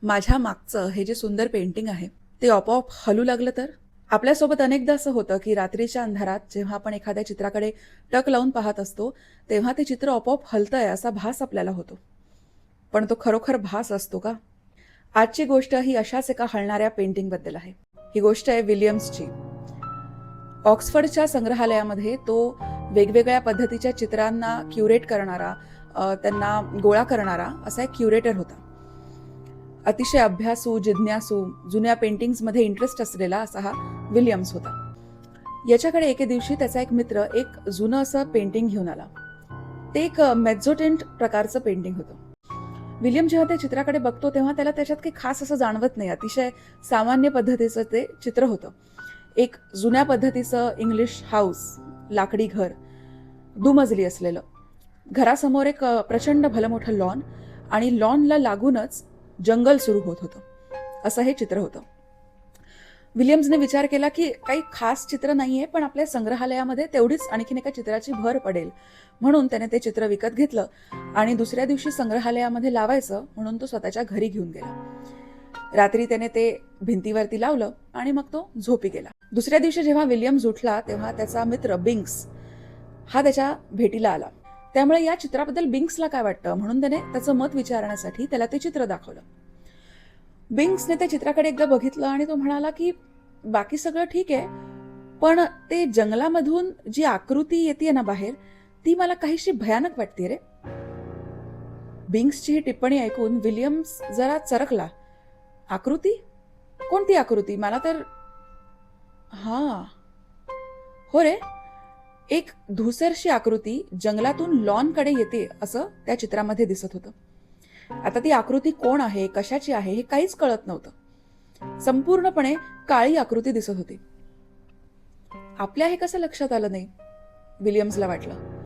माझ्या मागचं हे जे सुंदर पेंटिंग आहे ते आपोआप हलू लागलं तर? आपल्यासोबत अनेकदा असं होतं की रात्रीच्या अंधारात जेव्हा आपण एखाद्या चित्राकडे टक लावून पाहत असतो तेव्हा ते चित्र आपोआप हलतंय असा भास आपल्याला होतो. पण तो खरोखर भास असतो का? आजची गोष्ट ही अशाच एका हलणाऱ्या पेंटिंगबद्दल आहे. ही गोष्ट आहे विलियम्सची. ऑक्सफर्डच्या संग्रहालयामध्ये तो वेगवेगळ्या पद्धतीच्या चित्रांना क्युरेट करणारा, त्यांना गोळा करणारा असा एक क्युरेटर होता. अतिशय अभ्यासू, जिज्ञासू, जुन्या पेंटिंग्समध्ये इंटरेस्ट असलेला असा हा विलियम्स होता. याच्याकडे एके दिवशी त्याचा एक मित्र एक जुनं असं पेंटिंग घेऊन आला. ते एक मेझोटेंट प्रकारचं पेंटिंग होतं. विलियम जेव्हा त्या चित्राकडे बघतो तेव्हा त्याला त्याच्यात काही खास असं जाणवत नाही. अतिशय सामान्य पद्धतीचं ते चित्र होतं. एक जुन्या पद्धतीचं इंग्लिश हाऊस, लाकडी घर, दुमजली असलेलं. घरासमोर एक प्रचंड भलं मोठं लॉन आणि लॉनला लागूनच जंगल सुरू होत होतं. असं हे चित्र होतं. विलियम्सने विचार केला की काही खास चित्र नाहीये, पण आपल्या संग्रहालयामध्ये तेवढीच आणखीन एका चित्राची भर पडेल, म्हणून त्याने ते चित्र विकत घेतलं आणि दुसऱ्या दिवशी संग्रहालयामध्ये लावायचं म्हणून तो स्वतःच्या घरी घेऊन गेला. रात्री त्याने ते भिंतीवरती लावलं आणि मग तो झोपी गेला. दुसऱ्या दिवशी जेव्हा विलियम्स उठला तेव्हा त्याचा मित्र बिंक्स हा त्याच्या भेटीला आला. त्यामुळे या चित्राबद्दल बिंक्सला काय वाटतं म्हणून त्याने त्याचं मत विचारण्यासाठी त्याला ते चित्र दाखवलं. बिंक्सने त्या चित्राकडे एकदा बघितलं आणि तो म्हणाला की बाकी सगळं ठीक आहे, पण ते जंगलामधून जी आकृती येते ना बाहेर, ती मला काहीशी भयानक वाटते रे. बिंक्सची ही टिप्पणी ऐकून विलियम्स जरा चरकला. आकृती? कोणती आकृती? मला तर हा हो रे, एक धुसरशी आकृती जंगलातून लॉनकडे येते असं त्या चित्रामध्ये दिसत होतं. आता ती आकृती कोण आहे, कशाची आहे हे काहीच कळत नव्हतं. संपूर्णपणे काळी आकृती दिसत होती. आपल्या हे कसं लक्षात आलं नाही, विलियम्सला वाटलं.